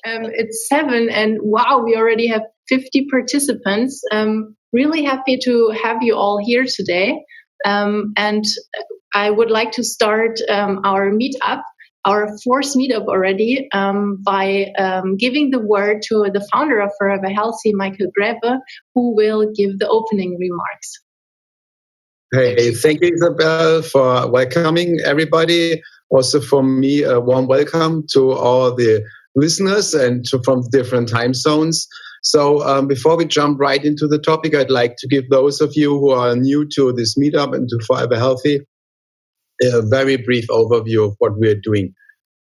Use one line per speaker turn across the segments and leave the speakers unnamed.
It's 7, and wow, we already have 50 participants. Really happy to have you all here today. And I would like to start our meetup, our 4th meetup already, by giving the word to the founder of Forever Healthy, Michael Grebe, who will give the opening remarks.
Hey, thank you, Isabel, for welcoming everybody. Also from me, a warm welcome to all the listeners and from different time zones. So before we jump right into the topic, I'd like to give those of you who are new to this meetup and to Forever Healthy a very brief overview of what we're doing.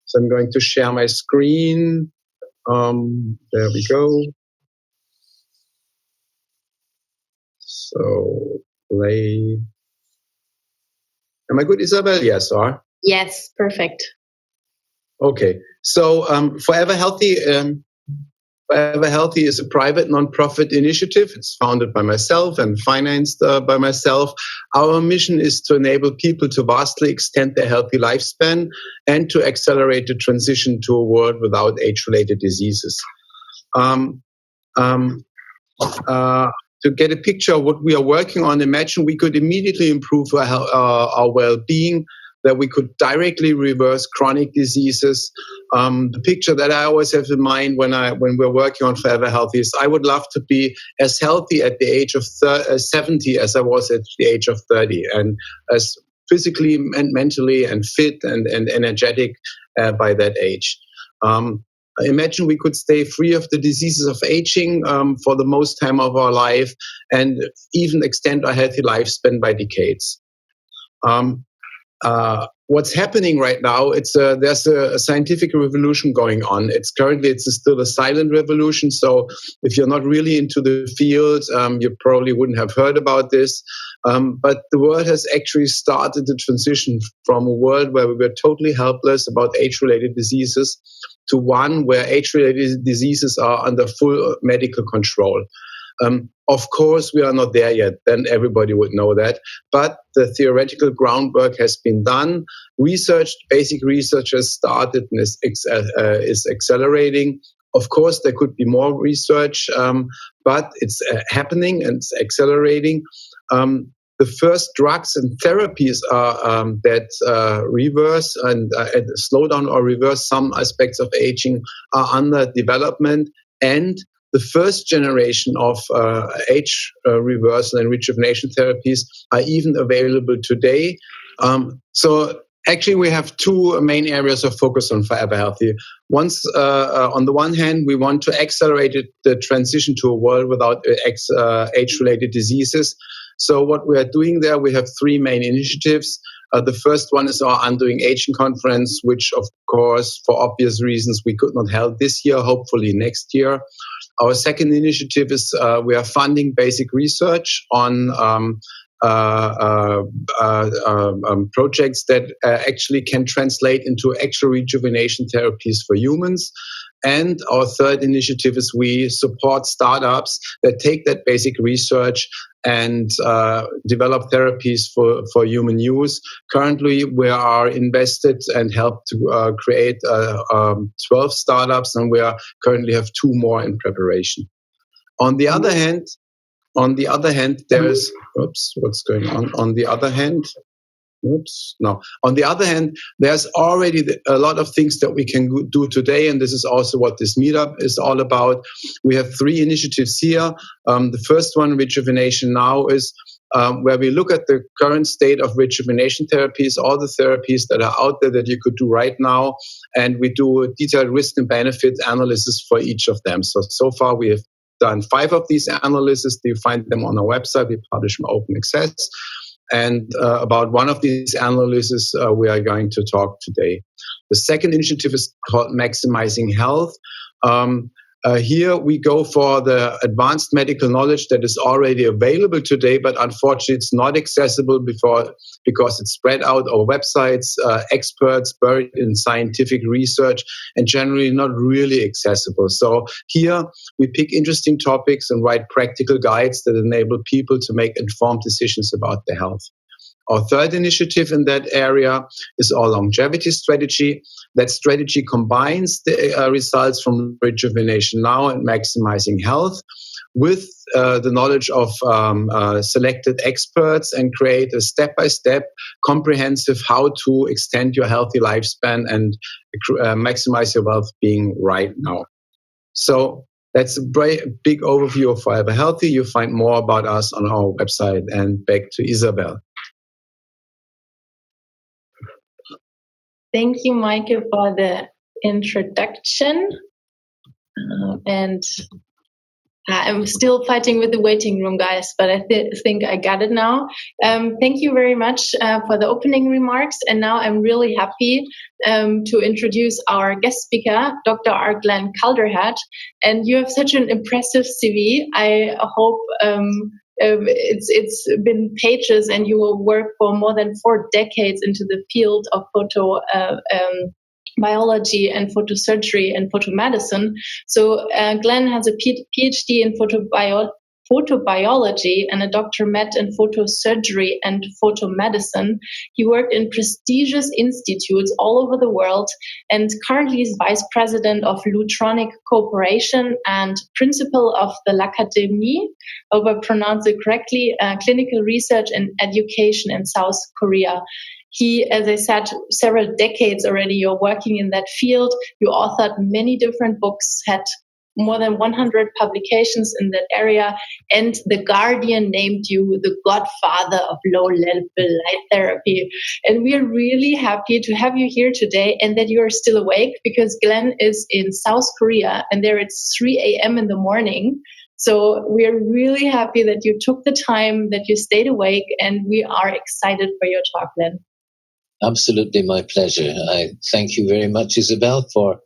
So I'm going to share my screen. There we go. So play. Am I good, Isabel? Yes, or?
Yes, perfect.
Okay. So Forever Healthy is a private nonprofit initiative. It's founded by myself and financed by myself. Our mission is to enable people to vastly extend their healthy lifespan and to accelerate the transition to a world without age-related diseases. To get a picture of what we are working on, imagine we could immediately improve our well-being, that we could directly reverse chronic diseases. The picture that I always have in mind when we're working on Forever Healthy is I would love to be as healthy at the age of 70 as I was at the age of 30, and as physically and mentally and fit and energetic by that age. Imagine we could stay free of the diseases of aging for the most time of our life and even extend our healthy lifespan by decades. What's happening right now, there's a scientific revolution going on. It's still a silent revolution. So if you're not really into the field, you probably wouldn't have heard about this. But the world has actually started the transition from a world where we were totally helpless about age-related diseases to one where age-related diseases are under full medical control. Of course, we are not there yet, then everybody would know that. But the theoretical groundwork has been done. Basic research has started and is accelerating. Of course, there could be more research, but it's happening and it's accelerating. The first drugs and therapies that reverse and slow down or reverse some aspects of aging are under development, and the first generation of age reversal and rejuvenation therapies are even available today. So actually, we have two main areas of focus on Forever Healthy. On the one hand, we want to accelerate the transition to a world without age-related diseases. So what we are doing there, we have 3 main initiatives. The first one is our Undoing Aging Conference, which, of course, for obvious reasons, we could not hold this year, hopefully next year. Our second initiative is we are funding basic research on projects that actually can translate into actual rejuvenation therapies for humans. And our third initiative is we support startups that take that basic research and develop therapies for human use. Currently, we are invested and help to create 12 startups, and we currently have 2 more in preparation. On the other hand, there's what's going on? On the other hand, there's already a lot of things that we can do today, and this is also what this meetup is all about. We have 3 initiatives here. The first one, Rejuvenation Now, is where we look at the current state of rejuvenation therapies, all the therapies that are out there that you could do right now, and we do a detailed risk and benefit analysis for each of them. So far we have done 5 of these analyses. You find them on our website. We publish them open access. And about one of these analyses, we are going to talk today. The second initiative is called Maximizing Health. Here we go for the advanced medical knowledge that is already available today, but unfortunately it's not accessible because it's spread out over websites, experts buried in scientific research, and generally not really accessible. So here we pick interesting topics and write practical guides that enable people to make informed decisions about their health. Our third initiative in that area is our longevity strategy. That strategy combines the results from rejuvenation now and maximizing health with the knowledge of selected experts, and create a step-by-step comprehensive how to extend your healthy lifespan and maximize your well-being right now. So that's a big overview of Forever Healthy. You'll find more about us on our website. And back to Isabel.
Thank you, Michael, for the introduction. And I'm still fighting with the waiting room, guys, but I think I got it now. Thank you very much for the opening remarks. And now I'm really happy to introduce our guest speaker, Dr. R Glenn Calderhead. And you have such an impressive CV. I hope it's been pages, and you will work for more than 4 decades into the field of biology and photosurgery and photomedicine. So Glenn has a PhD in photobiology and a doctorate in photosurgery and photomedicine. He worked in prestigious institutes all over the world, and currently is vice president of Lutronic Corporation and principal of the L'Académie, I hope I pronounced it correctly, clinical research and education in South Korea. He, as I said, several decades already, you're working in that field. You authored many different books, had more than 100 publications in that area, and The Guardian named you the Godfather of Low-level light therapy. And we're really happy to have you here today, and that you're still awake, because Glenn is in South Korea, and there it's 3 a.m. in the morning. So we're really happy that you took the time, that you stayed awake, and we are excited for your talk, Glenn.
Absolutely, my pleasure. I thank you very much, Isabel, for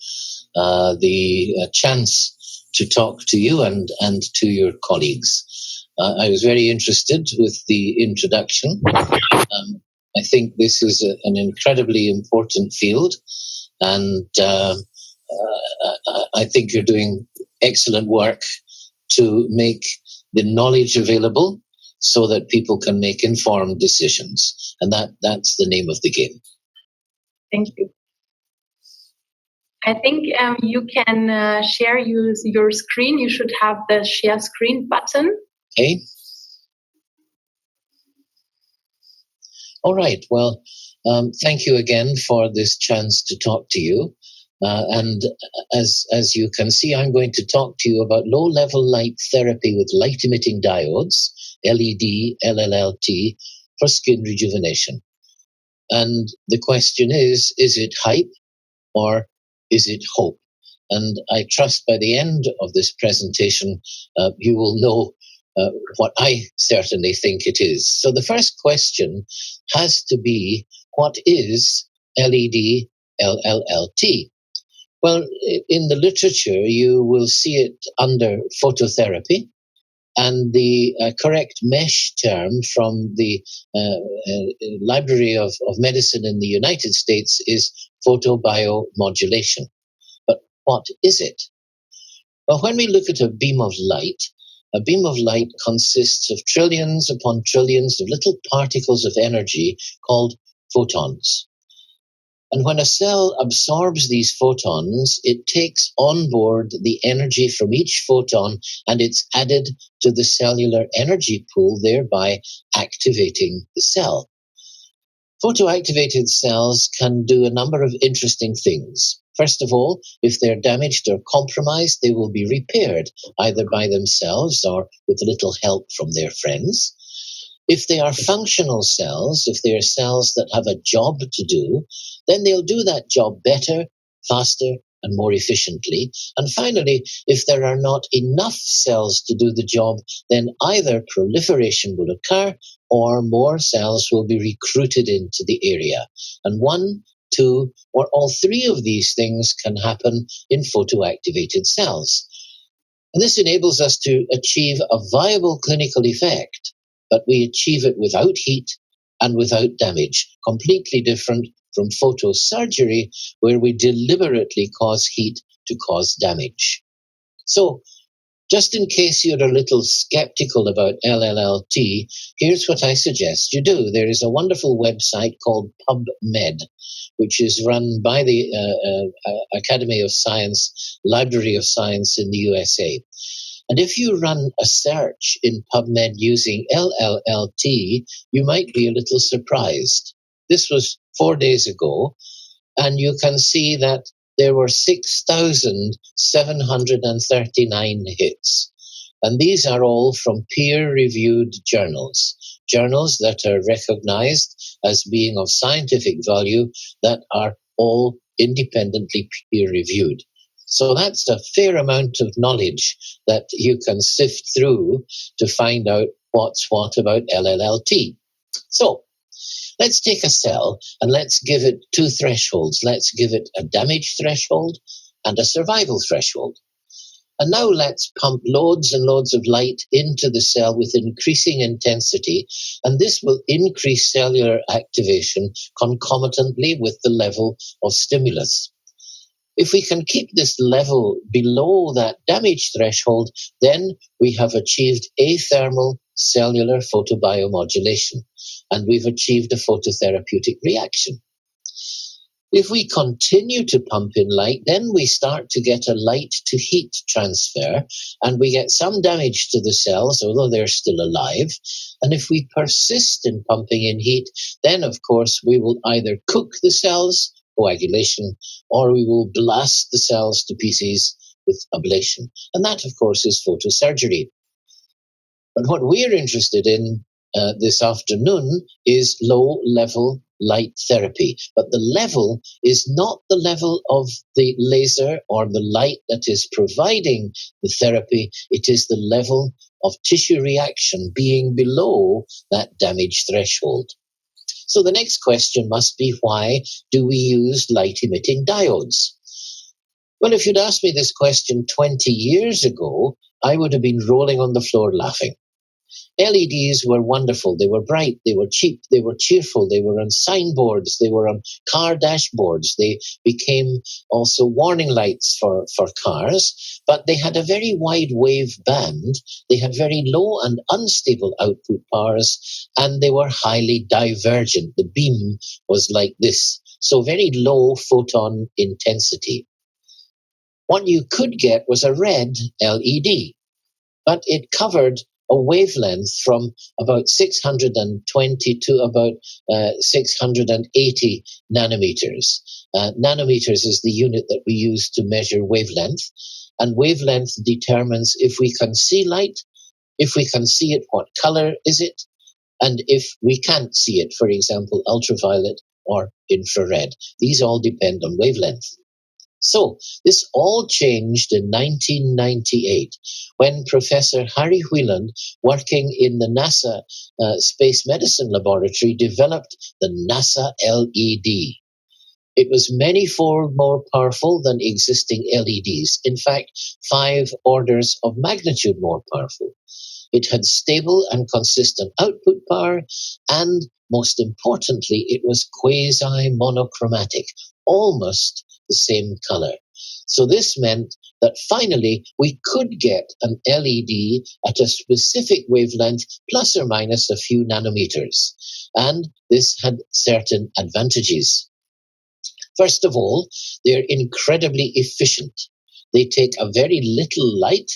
the chance to talk to you and to your colleagues. I was very interested with the introduction. I think this is an incredibly important field, and I think you're doing excellent work to make the knowledge available so that people can make informed decisions. And that's the name of the game.
Thank you. I think you can share your screen. You should have the share screen button.
Okay. All right. Well, thank you again for this chance to talk to you. And as you can see, I'm going to talk to you about low-level light therapy with light-emitting diodes, LED, LLLT, for skin rejuvenation. And the question is it hype or is it hope? And I trust by the end of this presentation, you will know what I certainly think it is. So the first question has to be, what is LED, LLLT? Well, in the literature, you will see it under phototherapy, and the correct mesh term from the Library of Medicine in the United States is photobiomodulation. But what is it? Well, when we look at a beam of light consists of trillions upon trillions of little particles of energy called photons. And when a cell absorbs these photons, it takes on board the energy from each photon, and it's added to the cellular energy pool, thereby activating the cell. Photoactivated cells can do a number of interesting things. First of all, if they're damaged or compromised, they will be repaired, either by themselves or with a little help from their friends. If they are functional cells, if they are cells that have a job to do, then they'll do that job better, faster, and more efficiently. And finally, if there are not enough cells to do the job, then either proliferation will occur or more cells will be recruited into the area. And 1, 2, or all 3 of these things can happen in photoactivated cells. And this enables us to achieve a viable clinical effect, but we achieve it without heat and without damage, completely different from photosurgery, where we deliberately cause heat to cause damage. So Just in case you're a little skeptical about LLLT, here's what I suggest you do. There is a wonderful website called PubMed, which is run by the Academy of Science, Library of Science in the USA. And if you run a search in PubMed using LLLT, you might be a little surprised. This was 4 days ago, and you can see that there were 6,739 hits. And these are all from peer-reviewed journals that are recognized as being of scientific value, that are all independently peer-reviewed. So that's a fair amount of knowledge that you can sift through to find out what's what about LLLT. So let's take a cell and let's give it two thresholds. Let's give it a damage threshold and a survival threshold. And now let's pump loads and loads of light into the cell with increasing intensity, and this will increase cellular activation concomitantly with the level of stimulus. If we can keep this level below that damage threshold, then we have achieved athermal cellular photobiomodulation, and we've achieved a phototherapeutic reaction. If we continue to pump in light, then we start to get a light to heat transfer, and we get some damage to the cells, although they're still alive. And if we persist in pumping in heat, then of course we will either cook the cells, coagulation, or we will blast the cells to pieces with ablation. And that, of course, is photosurgery. But what we're interested in this afternoon is low-level light therapy. But the level is not the level of the laser or the light that is providing the therapy. It is the level of tissue reaction being below that damage threshold. So the next question must be, why do we use light-emitting diodes? Well, if you'd asked me this question 20 years ago, I would have been rolling on the floor laughing. LEDs were wonderful. They were bright, they were cheap, they were cheerful, they were on signboards, they were on car dashboards. They became also warning lights for cars, but they had a very wide wave band. They had very low and unstable output powers, and they were highly divergent. The beam was like this, so very low photon intensity. What you could get was a red LED, but it covered a wavelength from about 620 to about 680 nanometers. Nanometers is the unit that we use to measure wavelength, and wavelength determines if we can see light, if we can see it, what color is it, and if we can't see it, for example, ultraviolet or infrared. These all depend on wavelength. So this all changed in 1998 when Professor Harry Whelan, working in the NASA Space Medicine Laboratory, developed the NASA LED. It was many-fold more powerful than existing LEDs. In fact, 5 orders of magnitude more powerful. It had stable and consistent output power, and most importantly, it was quasi-monochromatic, almost the same color. So this meant that finally we could get an LED at a specific wavelength, plus or minus a few nanometers. And this had certain advantages. First of all, they're incredibly efficient. They take a very little light,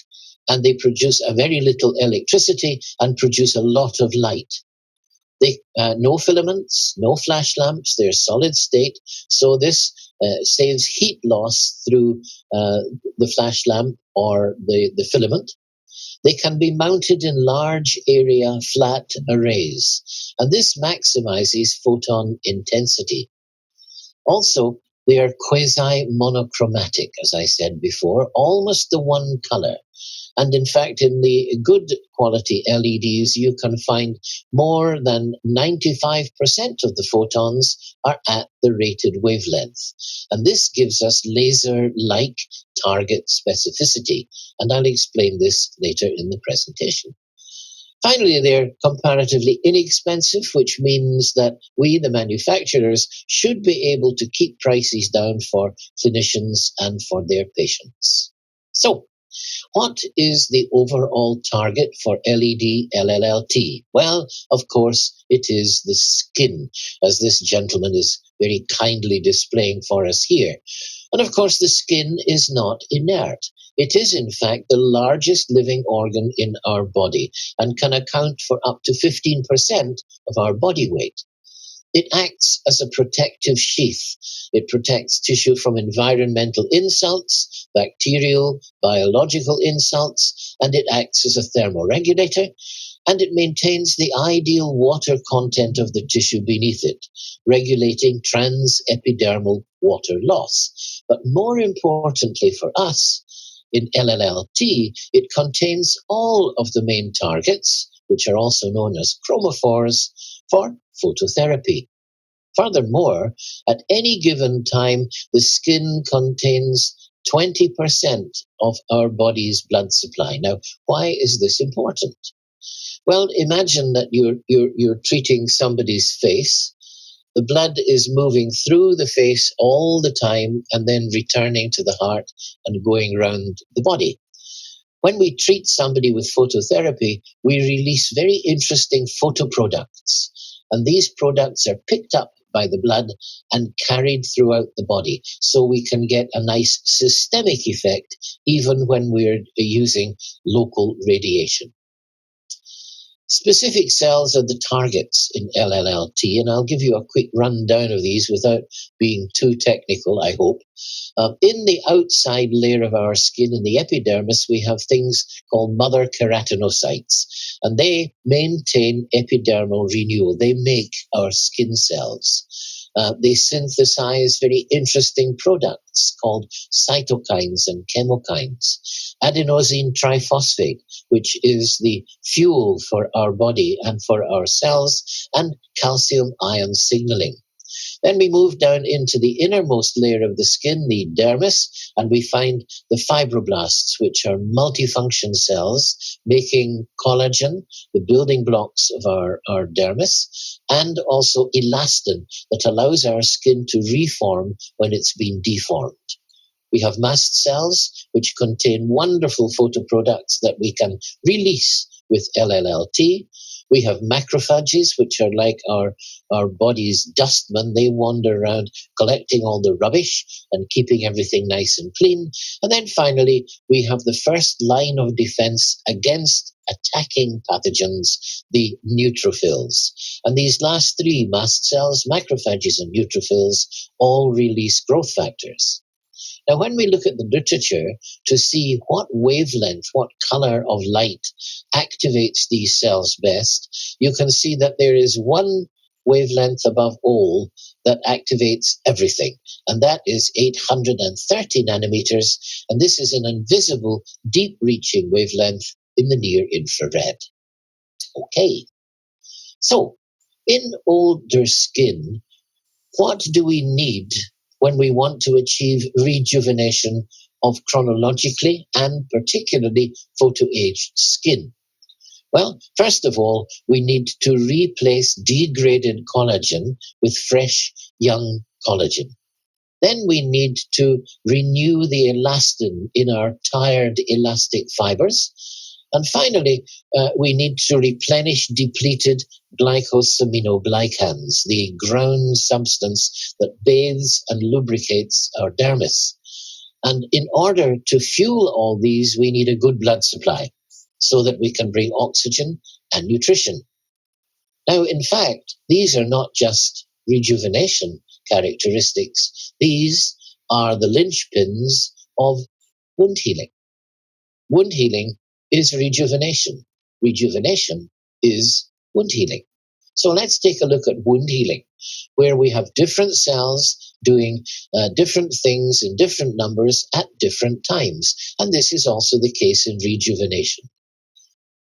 and they produce a very little electricity and produce a lot of light. They no filaments, no flash lamps, they're solid state, so this saves heat loss through the flash lamp or the filament. They can be mounted in large area flat arrays, and this maximizes photon intensity. Also, they are quasi-monochromatic, as I said before, almost the one color. And in fact, in the good quality LEDs, you can find more than 95% of the photons are at the rated wavelength. And this gives us laser-like target specificity. And I'll explain this later in the presentation. Finally, they're comparatively inexpensive, which means that we, the manufacturers, should be able to keep prices down for clinicians and for their patients. So, What is the overall target for LED LLLT? Well, of course, it is the skin, as this gentleman is very kindly displaying for us here. And of course, the skin is not inert. It is, in fact, the largest living organ in our body and can account for up to 15% of our body weight. It acts as a protective sheath. It protects tissue from environmental insults, bacterial, biological insults, and it acts as a thermoregulator, and it maintains the ideal water content of the tissue beneath it, regulating transepidermal water loss. But more importantly for us, in LLLT, it contains all of the main targets, which are also known as chromophores, for phototherapy. Furthermore, at any given time, the skin contains 20% of our body's blood supply. Now, why is this important? Well, imagine that you're treating somebody's face. The blood is moving through the face all the time and then returning to the heart and going around the body. When we treat somebody with phototherapy, we release very interesting photoproducts. And these products are picked up by the blood and carried throughout the body. So we can get a nice systemic effect even when we're using local radiation. Specific cells are the targets in LLLT, and I'll give you a quick rundown of these without being too technical, I hope. In the outside layer of our skin, in the epidermis, we have things called mother keratinocytes, and they maintain epidermal renewal. They make our skin cells. They synthesize very interesting products called cytokines and chemokines. Adenosine triphosphate, which is the fuel for our body and for our cells, and calcium ion signaling. Then we move down into the innermost layer of the skin, the dermis, and we find the fibroblasts, which are multifunction cells making collagen, the building blocks of our dermis, and also elastin that allows our skin to reform when it's been deformed. We have mast cells, which contain wonderful photoproducts that we can release with LLLT. We have macrophages, which are like our body's dustmen. They wander around collecting all the rubbish and keeping everything nice and clean. And then finally, we have the first line of defense against attacking pathogens, the neutrophils. And these last three, mast cells, macrophages, and neutrophils, all release growth factors. Now, when we look at the literature to see what wavelength, what color of light activates these cells best, you can see that there is one wavelength above all that activates everything, and that is 830 nanometers, and this is an invisible, deep-reaching wavelength in the near infrared. Okay, so in older skin, what do we need when we want to achieve rejuvenation of chronologically and particularly photoaged skin? Well, first of all, we need to replace degraded collagen with fresh, young collagen. Then we need to renew the elastin in our tired elastic fibers. And finally, we need to replenish depleted glycosaminoglycans, the ground substance that bathes and lubricates our dermis. And in order to fuel all these, we need a good blood supply so that we can bring oxygen and nutrition. Now, in fact, these are not just rejuvenation characteristics. These are the linchpins of wound healing. Wound healing is rejuvenation. Rejuvenation is wound healing. So let's take a look at wound healing, where we have different cells doing different things in different numbers at different times. And this is also the case in rejuvenation.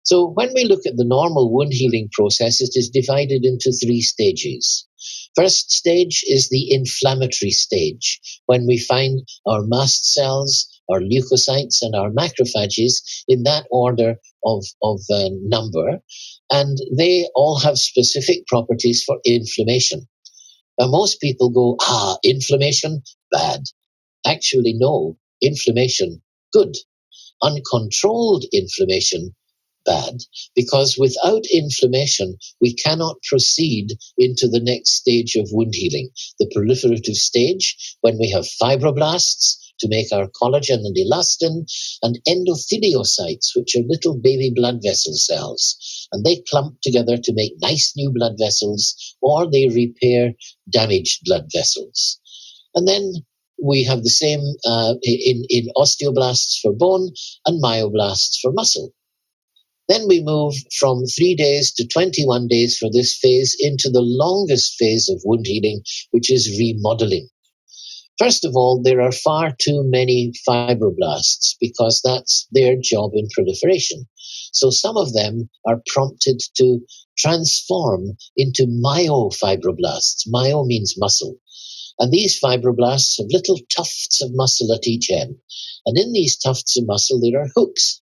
So when we look at the normal wound healing process, it is divided into three stages. First stage is the inflammatory stage, when we find our mast cells, our leukocytes, and our macrophages in that order of number, and they all have specific properties for inflammation. Now, most people go, inflammation, bad. Actually, no, inflammation, good. uncontrolled inflammation bad, because without inflammation, we cannot proceed into the next stage of wound healing, the proliferative stage, when we have fibroblasts to make our collagen and elastin, and endotheliocytes, which are little baby blood vessel cells. And they clump together to make nice new blood vessels, or they repair damaged blood vessels. And then we have the same in osteoblasts for bone and myoblasts for muscle. Then we move from 3 days to 21 days for this phase into the longest phase of wound healing, which is remodeling. First of all, there are far too many fibroblasts because that's their job in proliferation. So some of them are prompted to transform into myofibroblasts. Myo means muscle. And these fibroblasts have little tufts of muscle at each end. And in these tufts of muscle, there are hooks.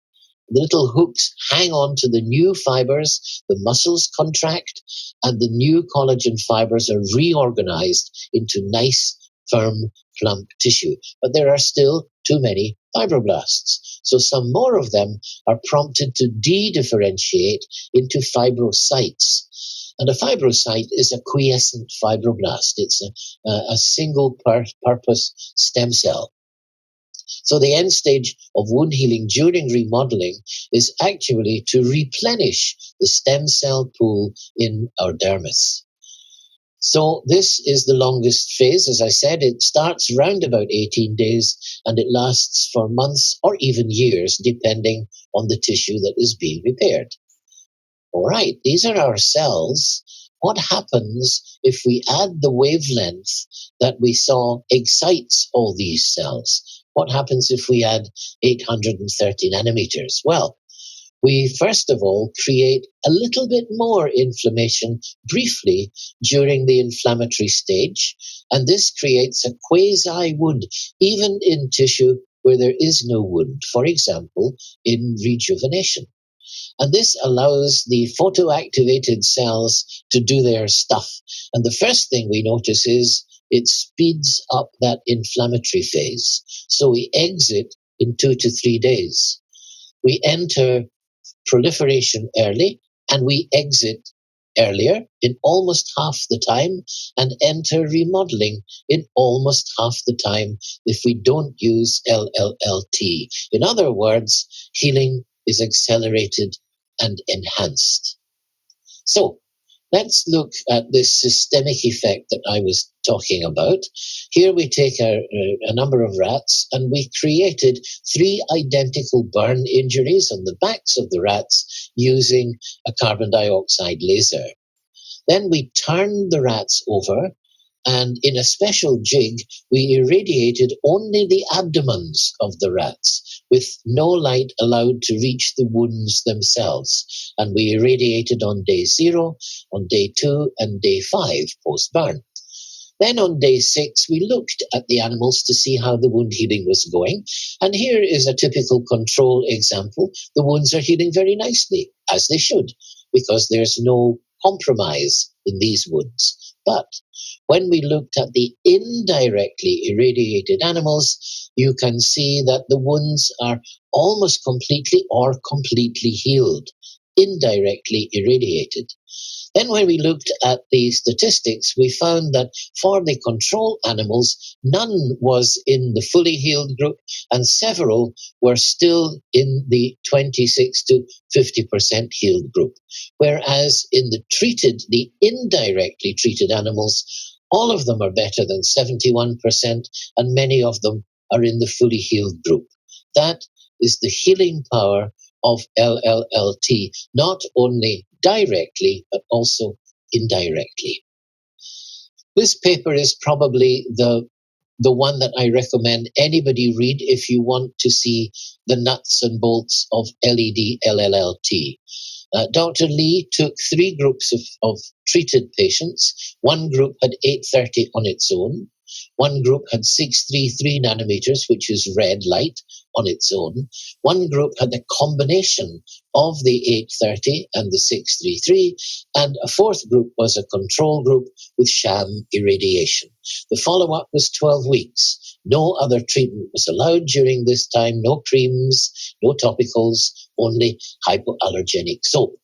The little hooks hang on to the new fibers, the muscles contract, and the new collagen fibers are reorganized into nice, firm, plump tissue. But there are still too many fibroblasts. So some more of them are prompted to de-differentiate into fibrocytes. And a fibrocyte is a quiescent fibroblast. It's a single purpose stem cell. So the end stage of wound healing during remodeling is actually to replenish the stem cell pool in our dermis. So this is the longest phase. As I said, it starts around about 18 days and it lasts for months or even years, depending on the tissue that is being repaired. All right, these are our cells. What happens if we add the wavelength that we saw excites all these cells? What happens if we add 830 nanometers? Well, we first of all create a little bit more inflammation briefly during the inflammatory stage, and this creates a quasi-wound, even in tissue where there is no wound, for example, in rejuvenation. And this allows the photoactivated cells to do their stuff. And the first thing we notice is it speeds up that inflammatory phase. So we exit in 2 to 3 days. We enter proliferation early and we exit earlier in almost half the time and enter remodeling in almost half the time if we don't use LLLT. In other words, healing is accelerated and enhanced. So let's look at this systemic effect that I was talking about. Here we take a number of rats and we created 3 identical burn injuries on the backs of the rats using a carbon dioxide laser. Then we turned the rats over, and in a special jig, we irradiated only the abdomens of the rats, with no light allowed to reach the wounds themselves. And we irradiated on day 0, on day 2, and day 5 post-burn. Then on day 6, we looked at the animals to see how the wound healing was going. And here is a typical control example. The wounds are healing very nicely, as they should, because there's no compromise in these wounds. But when we looked at the indirectly irradiated animals, you can see that the wounds are almost completely or completely healed, indirectly irradiated. Then when we looked at the statistics, we found that for the control animals, none was in the fully healed group and several were still in the 26 to 50% healed group. Whereas in the indirectly treated animals, all of them are better than 71% and many of them are in the fully healed group. That is the healing power of LLLT, not only directly, but also indirectly. This paper is probably the one that I recommend anybody read if you want to see the nuts and bolts of LED LLLT. Dr. Lee took 3 groups of treated patients. One group had 830 on its own. One group had 633 nanometers, which is red light on its own. One group had a combination of the 830 and the 633, and a fourth group was a control group with sham irradiation. The follow-up was 12 weeks. No other treatment was allowed during this time, no creams, no topicals, only hypoallergenic soap.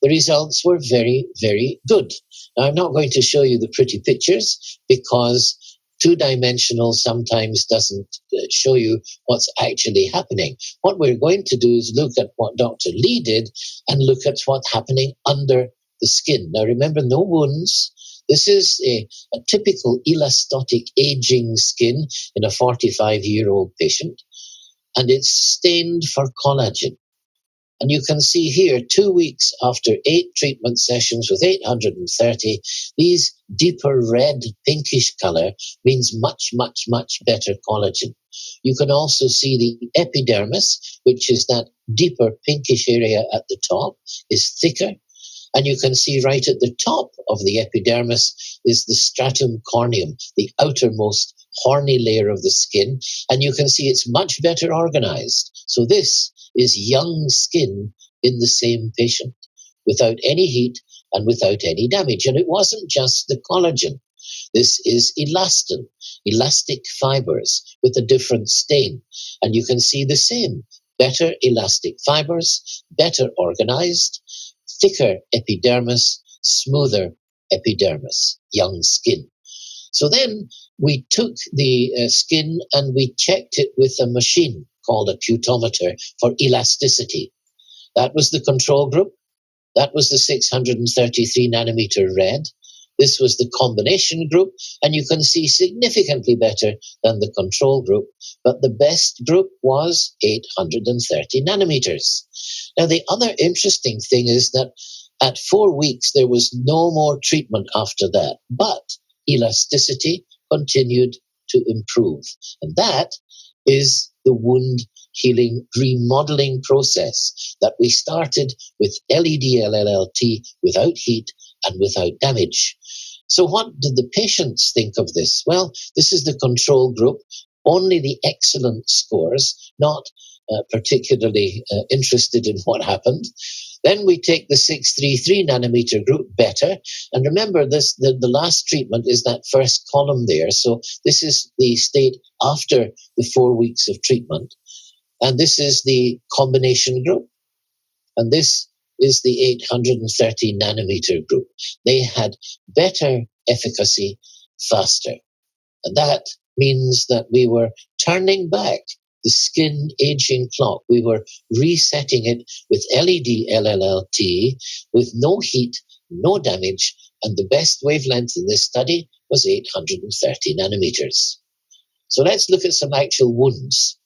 The results were very, very good. Now, I'm not going to show you the pretty pictures because two-dimensional sometimes doesn't show you what's actually happening. What we're going to do is look at what Dr. Lee did and look at what's happening under the skin. Now, remember, no wounds. This is a typical elastotic aging skin in a 45-year-old patient, and it's stained for collagen. And you can see here, 2 weeks after 8 treatment sessions with 830, these deeper red pinkish color means much, much, much better collagen. You can also see the epidermis, which is that deeper pinkish area at the top, is thicker. And you can see right at the top of the epidermis is the stratum corneum, the outermost horny layer of the skin. And you can see it's much better organized. So this is young skin in the same patient without any heat and without any damage. And it wasn't just the collagen. This is elastin, elastic fibers with a different stain. And you can see the same, better elastic fibers, better organized, thicker epidermis, smoother epidermis, young skin. So then we took the skin and we checked it with a machine called a cutometer for elasticity. That was the control group. That was the 633 nanometer red. This was the combination group, and you can see significantly better than the control group, but the best group was 830 nanometers. Now, the other interesting thing is that at 4 weeks, there was no more treatment after that, but elasticity continued to improve. And that is the wound healing remodeling process that we started with LED LLLT without heat and without damage. So what did the patients think of this? Well, this is the control group, only the excellent scores, not particularly interested in what happened. Then we take the 633 nanometer group, better. And remember, this the last treatment is that first column there. So this is the state after the 4 weeks of treatment. And this is the combination group. And this is the 830 nanometer group. They had better efficacy faster. And that means that we were turning back the skin aging clock. We were resetting it with LED LLLT with no heat, no damage, and the best wavelength in this study was 830 nanometers. So let's look at some actual wounds.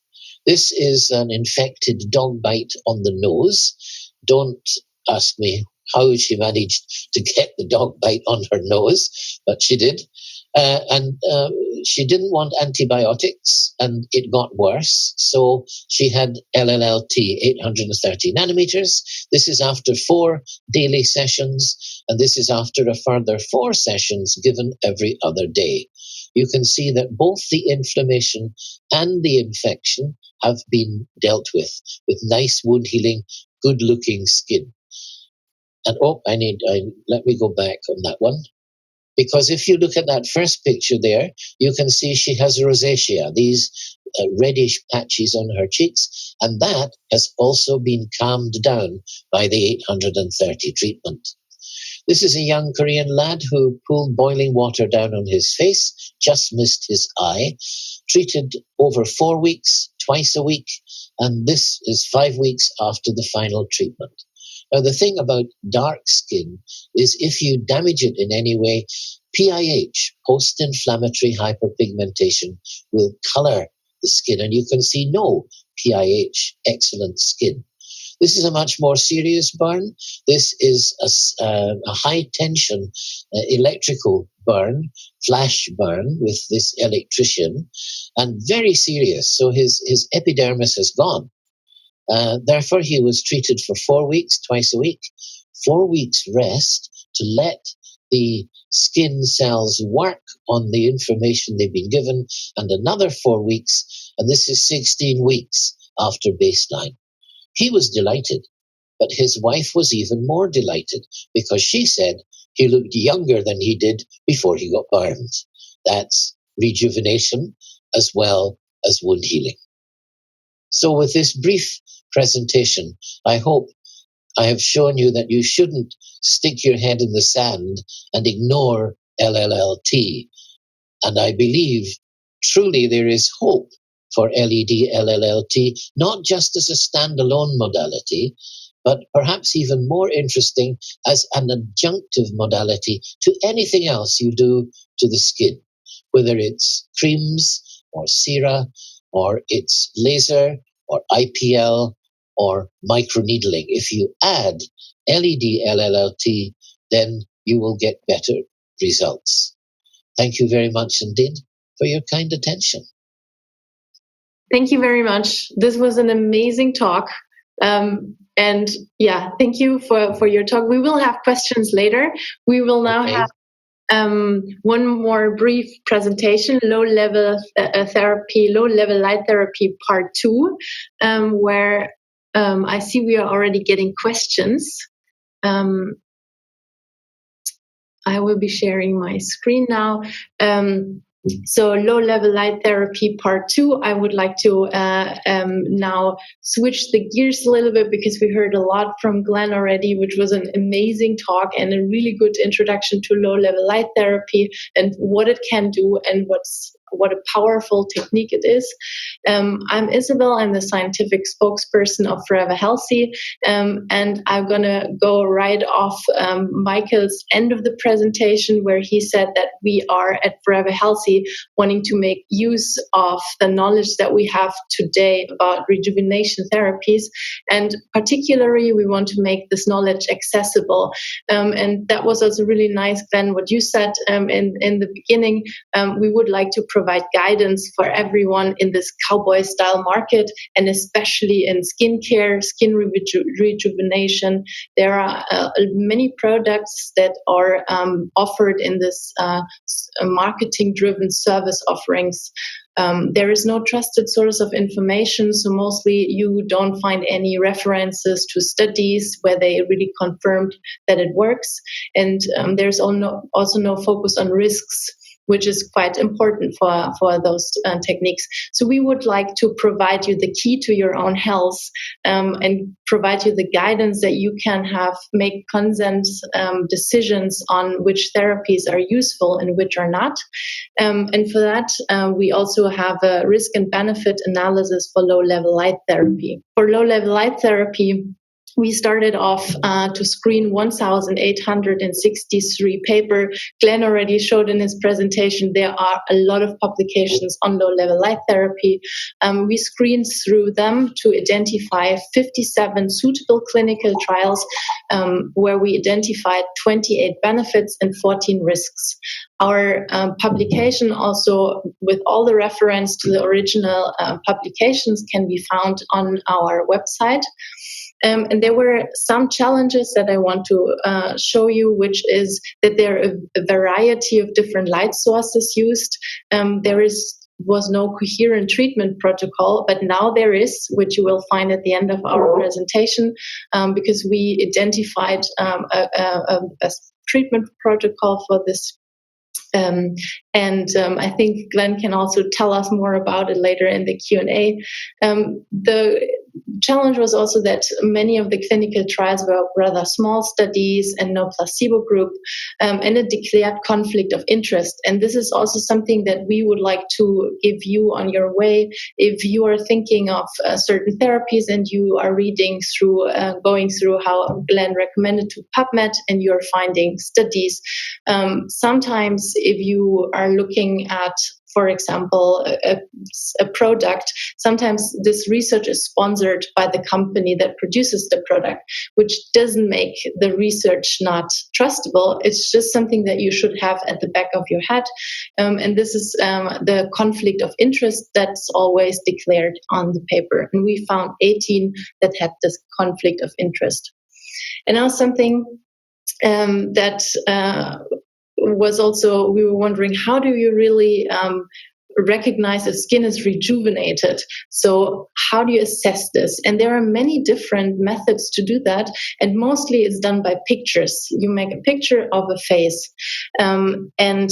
This is an infected dog bite on the nose. Don't ask me how she managed to get the dog bite on her nose, but she did. And she didn't want antibiotics, and it got worse. So she had LLLT, 830 nanometers. This is after 4 daily sessions, and this is after a further 4 sessions given every other day. You can see that both the inflammation and the infection have been dealt with nice wound healing, good-looking skin. And let me go back on that one. Because if you look at that first picture there, you can see she has rosacea, these reddish patches on her cheeks, and that has also been calmed down by the 830 treatment. This is a young Korean lad who pulled boiling water down on his face, just missed his eye, treated over 4 weeks, twice a week, and this is 5 weeks after the final treatment. Now, the thing about dark skin is if you damage it in any way, PIH, post-inflammatory hyperpigmentation, will color the skin, and you can see no PIH, excellent skin. This is a much more serious burn. This is a high-tension electrical burn, flash burn with this electrician, and very serious. So his epidermis has gone. Therefore, he was treated for 4 weeks, twice a week, 4 weeks rest to let the skin cells work on the information they've been given, and another 4 weeks, and this is 16 weeks after baseline. He was delighted, but his wife was even more delighted because she said he looked younger than he did before he got burned. That's rejuvenation as well as wound healing. So with this brief presentation, I hope I have shown you that you shouldn't stick your head in the sand and ignore LLLT. And I believe truly there is hope for LED LLLT, not just as a standalone modality, but perhaps even more interesting as an adjunctive modality to anything else you do to the skin, whether it's creams or sera, or it's laser or IPL or microneedling. If you add LED LLLT, then you will get better results. Thank you very much indeed for your kind attention.
Thank you very much. This was an amazing talk. And yeah, thank you for your talk. We will have questions later. We will now have one more brief presentation, low-level therapy, low-level light therapy part 2, where I see we are already getting questions. I will be sharing my screen now. So low-level light therapy part 2, I would like to now switch the gears a little bit because we heard a lot from Glenn already, which was an amazing talk and a really good introduction to low-level light therapy and what it can do and what a powerful technique it is. I'm Isabel. I'm the scientific spokesperson of Forever Healthy, and I'm going to go right off Michael's end of the presentation where he said that we are at Forever Healthy wanting to make use of the knowledge that we have today about rejuvenation therapies, and particularly we want to make this knowledge accessible. And that was also really nice, Glenn, what you said in the beginning. We would like to provide guidance for everyone in this cowboy style market, and especially in skincare, skin rejuvenation. There are many products that are offered in this marketing driven service offerings. There is no trusted source of information, so mostly you don't find any references to studies where they really confirmed that it works, and there's also no focus on risks, which is quite important for those techniques. So we would like to provide you the key to your own health and provide you the guidance that you can make consent decisions on which therapies are useful and which are not. And for that, we also have a risk and benefit analysis for low-level light therapy. For low-level light therapy, we started off to screen 1,863 paper. Glenn already showed in his presentation there are a lot of publications on low-level light therapy. We screened through them to identify 57 suitable clinical trials where we identified 28 benefits and 14 risks. Our publication also, with all the reference to the original publications, can be found on our website. And there were some challenges that I want to show you, which is that there are a variety of different light sources used. There was no coherent treatment protocol, but now there is, which you will find at the end of our presentation, because we identified a treatment protocol for this. I think Glenn can also tell us more about it later in the Q&A. The challenge was also that many of the clinical trials were rather small studies and no placebo group, and a declared conflict of interest. And this is also something that we would like to give you on your way. If you are thinking of certain therapies and you are reading through, going through how Glenn recommended to PubMed, and you're finding studies, sometimes if you are looking at, for example, a product, sometimes this research is sponsored by the company that produces the product, which doesn't make the research not trustable. It's just something that you should have at the back of your head. And this is the conflict of interest that's always declared on the paper. And we found 18 that had this conflict of interest. And now something that was also, we were wondering, how do you really recognize if skin is rejuvenated? So how do you assess this? And there are many different methods to do that, and mostly it's done by pictures. You make a picture of a face, and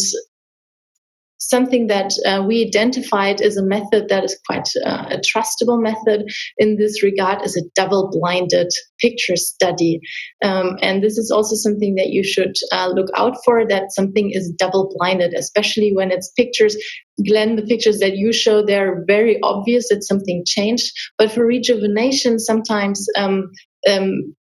something that we identified as a method that is quite a trustable method in this regard is a double-blinded picture study. And this is also something that you should look out for, that something is double-blinded, especially when it's pictures. Glenn, the pictures that you show, they're very obvious that something changed. But for rejuvenation, sometimes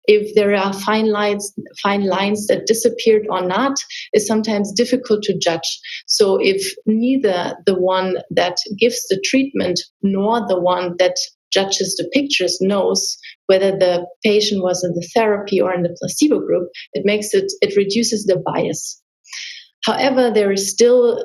if there are fine lines that disappeared or not, is sometimes difficult to judge. So if neither the one that gives the treatment nor the one that judges the pictures knows whether the patient was in the therapy or in the placebo group, it reduces the bias. However, there is still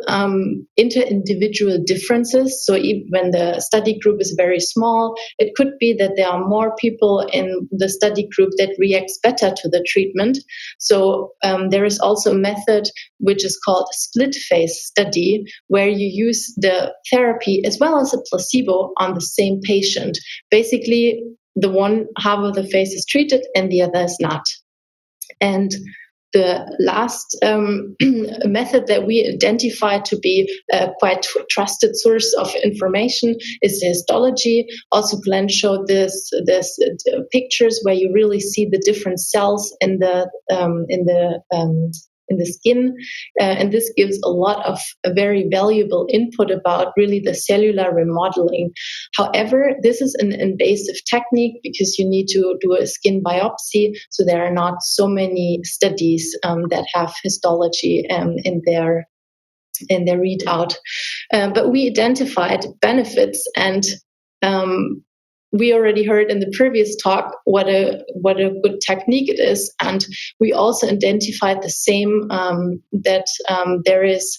inter-individual differences. So even when the study group is very small, it could be that there are more people in the study group that reacts better to the treatment. So there is also a method which is called a split phase study, where you use the therapy as well as a placebo on the same patient. Basically, the one half of the face is treated and the other is not. And the last method that we identified to be a quite trusted source of information is the histology. Also, Glenn showed this pictures where you really see the different cells in the skin, and this gives a lot of a very valuable input about really the cellular remodeling. However, this is an invasive technique because you need to do a skin biopsy, so there are not so many studies that have histology in their readout. But we identified benefits, and we already heard in the previous talk what a good technique it is, and we also identified the same that there is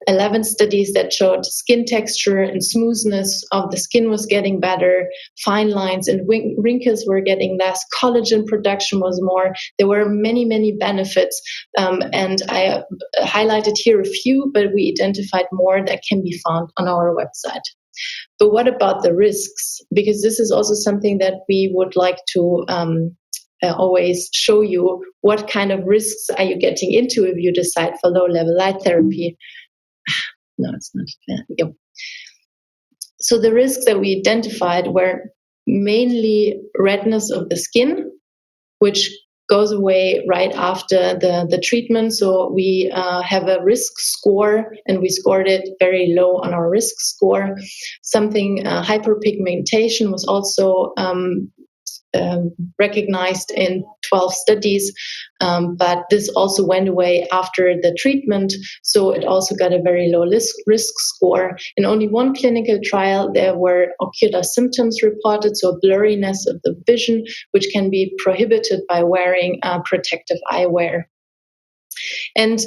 11 studies that showed skin texture and smoothness of the skin was getting better, fine lines and wrinkles were getting less, collagen production was more. There were many, many benefits, and I highlighted here a few, but we identified more that can be found on our website. But what about the risks? Because this is also something that we would like to always show you. What kind of risks are you getting into if you decide for low-level light therapy? No, it's not. Yep. So the risks that we identified were mainly redness of the skin, which goes away right after the treatment. So we have a risk score, and we scored it very low on our risk score. Something hyperpigmentation was also recognized in 12 studies, but this also went away after the treatment, so it also got a very low risk score. In only one clinical trial, there were ocular symptoms reported, so blurriness of the vision, which can be prohibited by wearing protective eyewear. And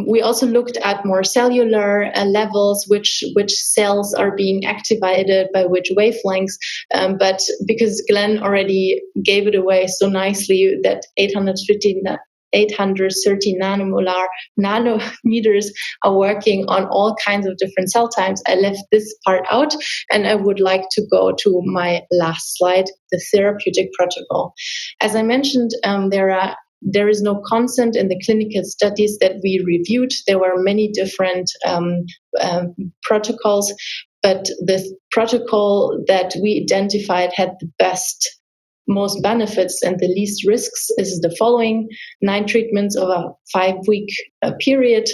we also looked at more cellular levels, which cells are being activated by which wavelengths. But because Glenn already gave it away so nicely, that 830 nanomolar nanometers are working on all kinds of different cell types, I left this part out, and I would like to go to my last slide, the therapeutic protocol. As I mentioned, there is no consent in the clinical studies that we reviewed. There were many different protocols, but the protocol that we identified had the most benefits and the least risks is the following: 9 treatments over a 5-week period,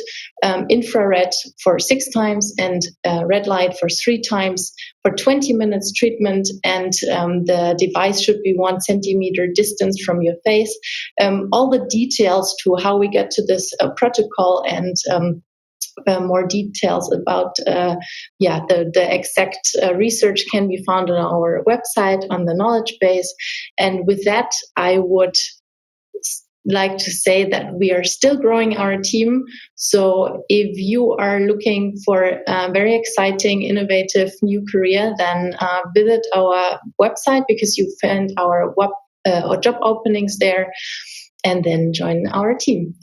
infrared for 6 times, and red light for 3 times for 20 minutes treatment, and the device should be 1 centimeter distance from your face. All the details to how we get to this protocol and more details about the exact research can be found on our website on the knowledge base. And with that, I would like to say that we are still growing our team. So if you are looking for a very exciting, innovative new career, then visit our website, because you find our job openings there. and then join our team.